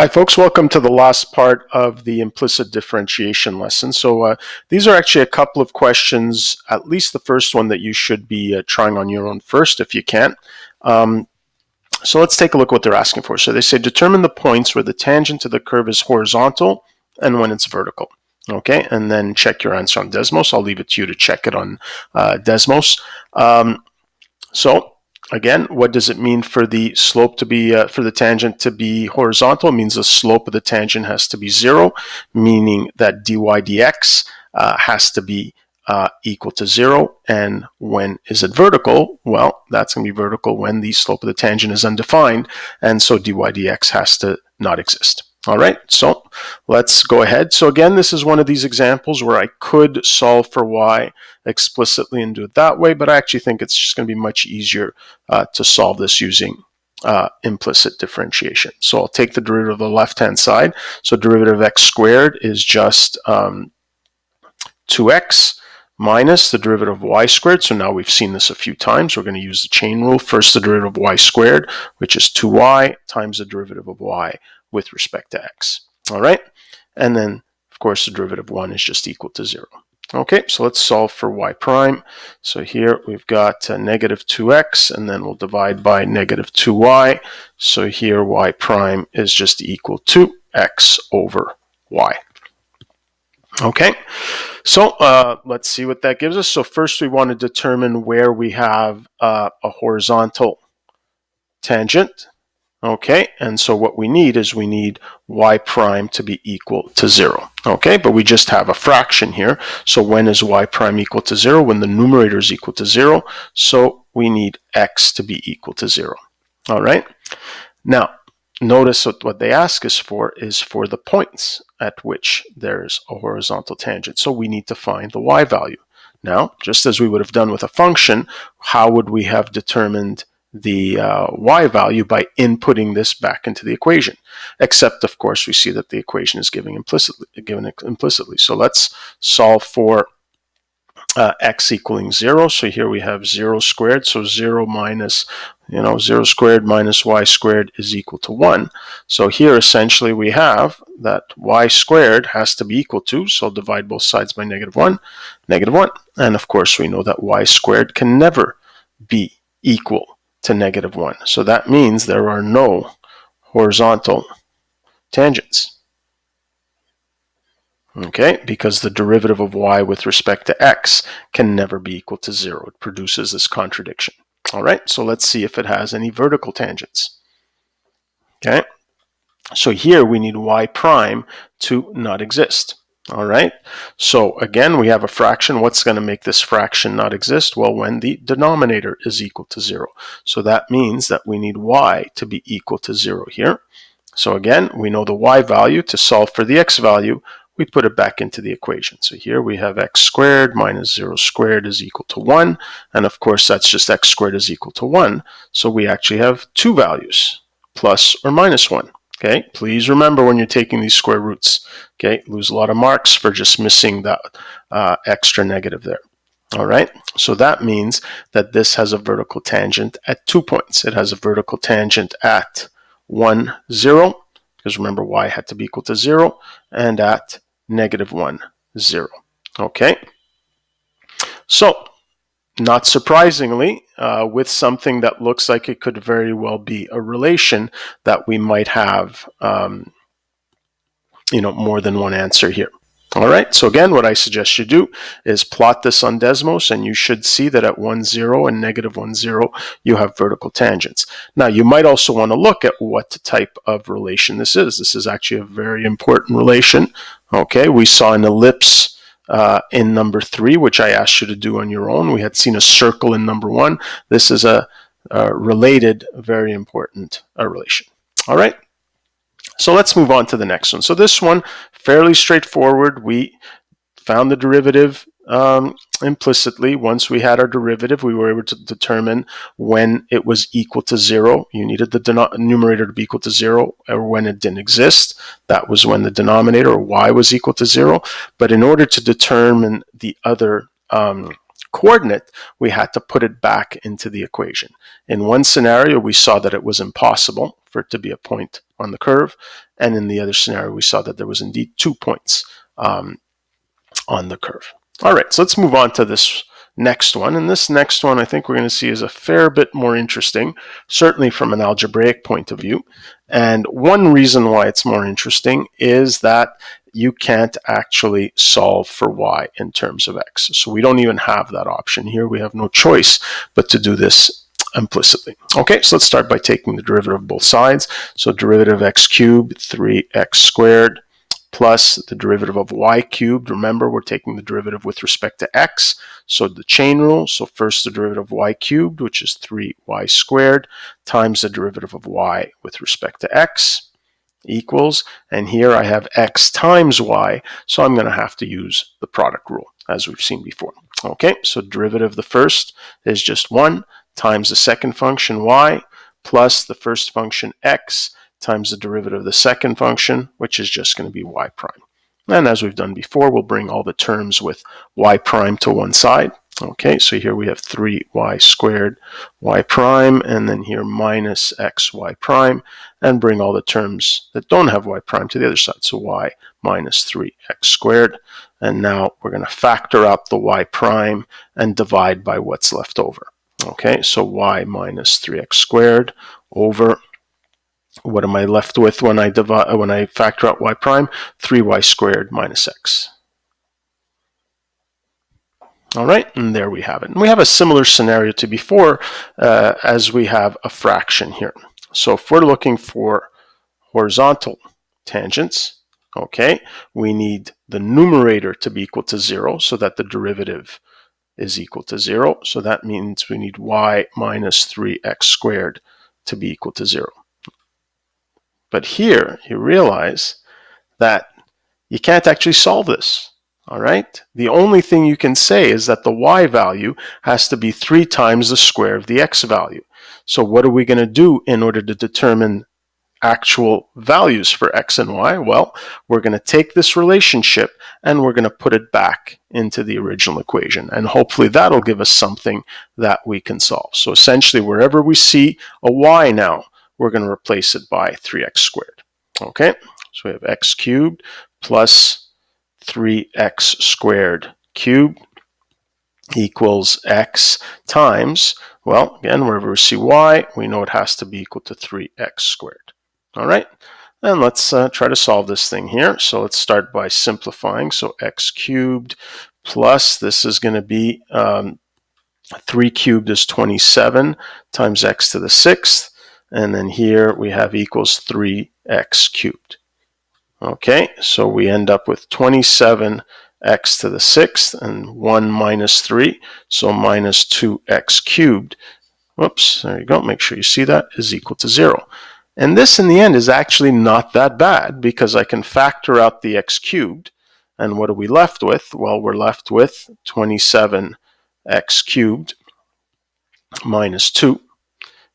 Hi folks, welcome to the last part of the implicit differentiation lesson. So these are actually a couple of questions, at least the first one that you should be trying on your own first if you can. So let's take a look at what they're asking for. So they say determine the points where the tangent to the curve is horizontal and when it's vertical. Okay, and then check your answer on Desmos. I'll leave it to you to check it on Desmos. So again, what does it mean for the slope to be, for the tangent to be horizontal? It means the slope of the tangent has to be 0, meaning that dy dx has to be equal to 0. And when is it vertical? Well, that's going to be vertical when the slope of the tangent is undefined, and so dy dx has to not exist. All right, so let's go ahead. So again, this is one of these examples where I could solve for y explicitly and do it that way, but I actually think it's just going to be much easier to solve this using implicit differentiation. So I'll take the derivative of the left-hand side. So derivative of x squared is just 2x minus the derivative of y squared. So now we've seen this a few times. We're going to use the chain rule. First, the derivative of y squared, which is 2y, times the derivative of y with respect to x. All right, and then of course the derivative of 1 is just equal to 0. Okay, so let's solve for y prime. So here we've got negative 2x, and then we'll divide by negative 2y. So here y prime is just equal to x over y. Okay, so let's see what that gives us. So first we want to determine where we have a horizontal tangent. Okay, and so what we need is we need y prime to be equal to 0. Okay, but we just have a fraction here. So when is y prime equal to 0? When the numerator is equal to 0. So we need x to be equal to 0. All right, now notice what they ask us for is for the points at which there's a horizontal tangent. So we need to find the y value. Now, just as we would have done with a function, how would we have determined the y value? By inputting this back into the equation, except of course we see that the equation is given implicitly. So let's solve for x equaling 0. So here we have 0 squared. So 0 minus 0 squared minus y squared is equal to 1. So here essentially we have that y squared has to be equal to, so I'll divide both sides by negative 1, and of course we know that y squared can never be equal to negative 1. So that means there are no horizontal tangents. Okay, because the derivative of y with respect to x can never be equal to 0. It produces this contradiction. All right, so let's see if it has any vertical tangents. Okay, so here we need y prime to not exist. All right, so again, we have a fraction. What's going to make this fraction not exist? Well, when the denominator is equal to 0. So that means that we need y to be equal to 0 here. So again, we know the y value. To solve for the x value, we put it back into the equation. So here we have x squared minus 0 squared is equal to 1. And of course, that's just x squared is equal to 1. So we actually have two values, plus or minus 1. Okay, please remember when you're taking these square roots, okay, lose a lot of marks for just missing that extra negative there. All right, so that means that this has a vertical tangent at 2 points. It has a vertical tangent at 1, 0, because remember y had to be equal to 0, and at negative 1, 0. Okay, so not surprisingly, with something that looks like it could very well be a relation, that we might have more than one answer here. All right, so again, what I suggest you do is plot this on Desmos, and you should see that at 1, 0 and negative 1, 0, you have vertical tangents. Now, you might also want to look at what type of relation this is. This is actually a very important relation. Okay, we saw an ellipse in number 3, which I asked you to do on your own. We had seen a circle in number 1. This is a related, very important relation. All right. So let's move on to the next one. So this one, fairly straightforward. We found the derivative implicitly. Once we had our derivative, we were able to determine when it was equal to 0. You needed the numerator to be equal to 0, or when it didn't exist. That was when the denominator, or y, was equal to 0. But in order to determine the other coordinate, we had to put it back into the equation. In one scenario, we saw that it was impossible for it to be a point on the curve, and in the other scenario, we saw that there was indeed 2 points on the curve. All right, so let's move on to this next one, and this next one I think we're going to see is a fair bit more interesting, certainly from an algebraic point of view. And one reason why it's more interesting is that you can't actually solve for y in terms of x. So we don't even have that option here. We have no choice but to do this implicitly. Okay, so let's start by taking the derivative of both sides. So derivative of x cubed, 3x squared, plus the derivative of y cubed. Remember, we're taking the derivative with respect to x, so the chain rule. So first the derivative of y cubed, which is 3y squared, times the derivative of y with respect to x, equals, and here I have x times y, so I'm going to have to use the product rule, as we've seen before. Okay, so derivative of the first is just 1 times the second function y, plus the first function x, times the derivative of the second function, which is just going to be y prime. And as we've done before, we'll bring all the terms with y prime to one side. Okay, so here we have 3y squared y prime, and then here minus xy prime, and bring all the terms that don't have y prime to the other side. So y minus 3x squared. And now we're going to factor out the y prime and divide by what's left over. Okay, so y minus 3x squared over, what am I left with when I factor out y prime? 3y squared minus x. All right, and there we have it. And we have a similar scenario to before, as we have a fraction here. So if we're looking for horizontal tangents, okay, we need the numerator to be equal to 0 so that the derivative is equal to 0. So that means we need y minus 3x squared to be equal to 0. But here you realize that you can't actually solve this. All right? The only thing you can say is that the y value has to be 3 times the square of the x value. So what are we going to do in order to determine actual values for x and y? Well, we're going to take this relationship and we're going to put it back into the original equation. And hopefully that'll give us something that we can solve. So essentially, wherever we see a y now, we're going to replace it by 3x squared. Okay, so we have x cubed plus 3x squared cubed equals x times, well, again, wherever we see y, we know it has to be equal to 3x squared. All right, and let's try to solve this thing here. So let's start by simplifying. So x cubed plus, this is going to be 3 cubed is 27 times x to the 6th. And then here we have equals 3x cubed. Okay, so we end up with 27x to the 6th and 1 minus 3, so minus 2x cubed. Whoops, there you go, make sure you see that, is equal to 0. And this in the end is actually not that bad because I can factor out the x cubed. And what are we left with? Well, we're left with 27x cubed minus 2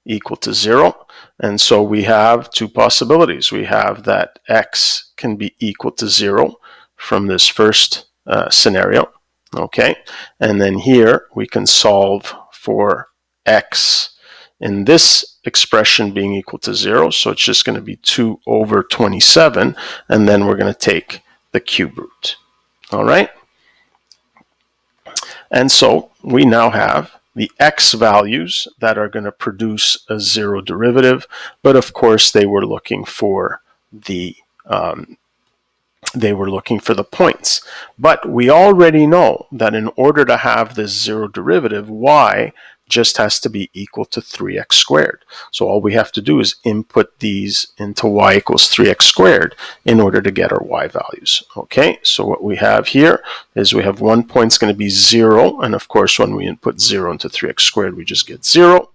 equal to 0. And so we have two possibilities. We have that x can be equal to 0 from this first scenario. Okay, and then here we can solve for x in this expression being equal to 0. So it's just going to be 2 over 27, and then we're going to take the cube root. All right, and so we now have the x values that are going to produce a 0 derivative, but of course they were looking for the points. But we already know that in order to have this 0 derivative, y just has to be equal to 3x squared. So all we have to do is input these into y equals 3x squared in order to get our y values. Okay, so what we have here is we have one point's going to be 0, and of course when we input 0 into 3x squared, we just get 0.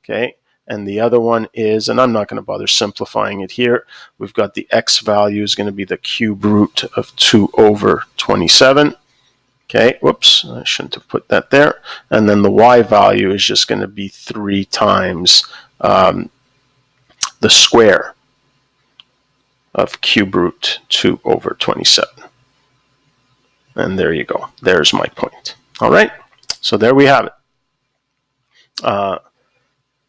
Okay, and the other one is, and I'm not going to bother simplifying it here, we've got the x value is going to be the cube root of 2 over 27. Okay, whoops, I shouldn't have put that there. And then the y value is just going to be 3 times the square of cube root 2 over 27. And there you go. There's my point. All right. So there we have it.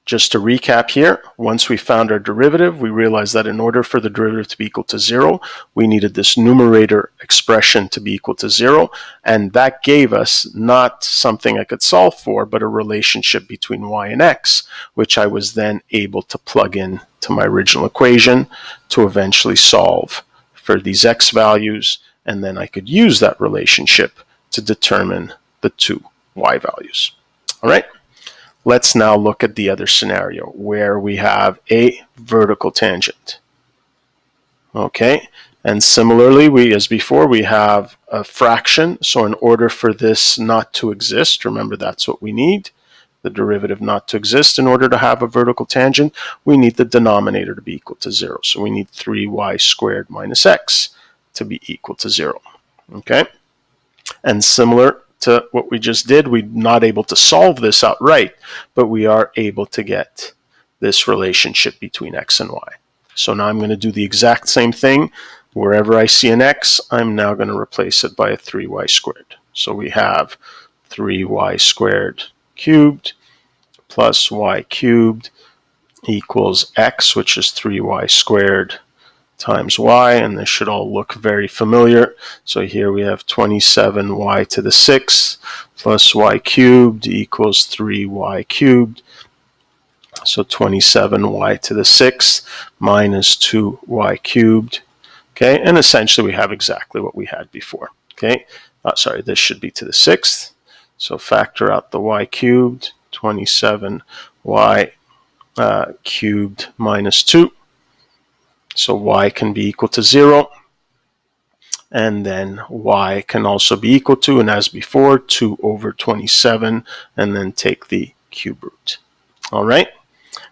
Just to recap here, once we found our derivative, we realized that in order for the derivative to be equal to 0, we needed this numerator expression to be equal to 0, and that gave us not something I could solve for, but a relationship between y and x, which I was then able to plug in to my original equation to eventually solve for these x values, and then I could use that relationship to determine the two y values. All right? Let's now look at the other scenario where we have a vertical tangent. Okay, and similarly, as before, we have a fraction. So in order for this not to exist, remember that's what we need, the derivative not to exist in order to have a vertical tangent, we need the denominator to be equal to 0. So we need 3y squared minus x to be equal to 0. Okay, and similar to what we just did, we're not able to solve this outright, but we are able to get this relationship between x and y. So now I'm going to do the exact same thing. Wherever I see an x, I'm now going to replace it by a 3y squared. So we have 3y squared cubed plus y cubed equals x, which is 3y squared times y, and this should all look very familiar. So here we have 27y to the 6th plus y cubed equals 3y cubed. So 27y to the 6th minus 2y cubed. Okay, and essentially we have exactly what we had before. Okay, sorry, this should be to the 6th. So factor out the y cubed, 27y cubed minus 2. So y can be equal to 0, and then y can also be equal to, and as before, 2 over 27, and then take the cube root. All right,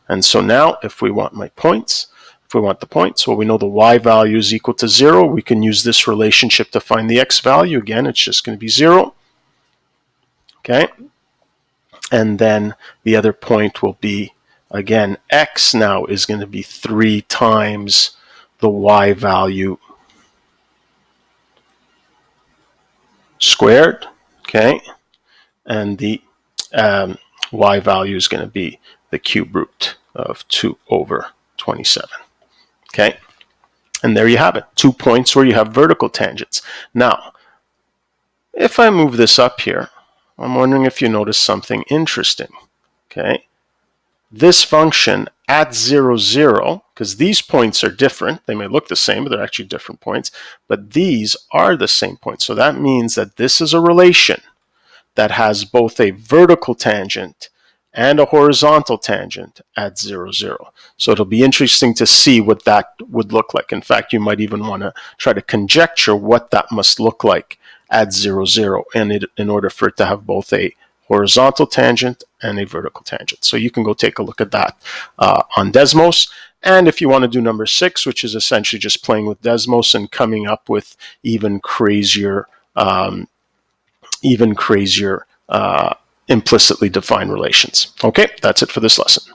and so now if we want the points, well, we know the y value is equal to 0. We can use this relationship to find the x value. Again, it's just going to be 0. Okay, and then the other point will be, again, x now is going to be 3 times the y value squared, okay, and the y value is going to be the cube root of 2 over 27, okay, and there you have it, 2 points where you have vertical tangents. Now, if I move this up here, I'm wondering if you notice something interesting, okay. This function at 0, 0, because these points are different. They may look the same, but they're actually different points. But these are the same points. So that means that this is a relation that has both a vertical tangent and a horizontal tangent at 0, 0. So it'll be interesting to see what that would look like. In fact, you might even want to try to conjecture what that must look like at 0, 0 in order for it to have both a horizontal tangent and a vertical tangent. So you can go take a look at that on Desmos. And if you want to do number 6, which is essentially just playing with Desmos and coming up with even crazier implicitly defined relations. Okay, that's it for this lesson.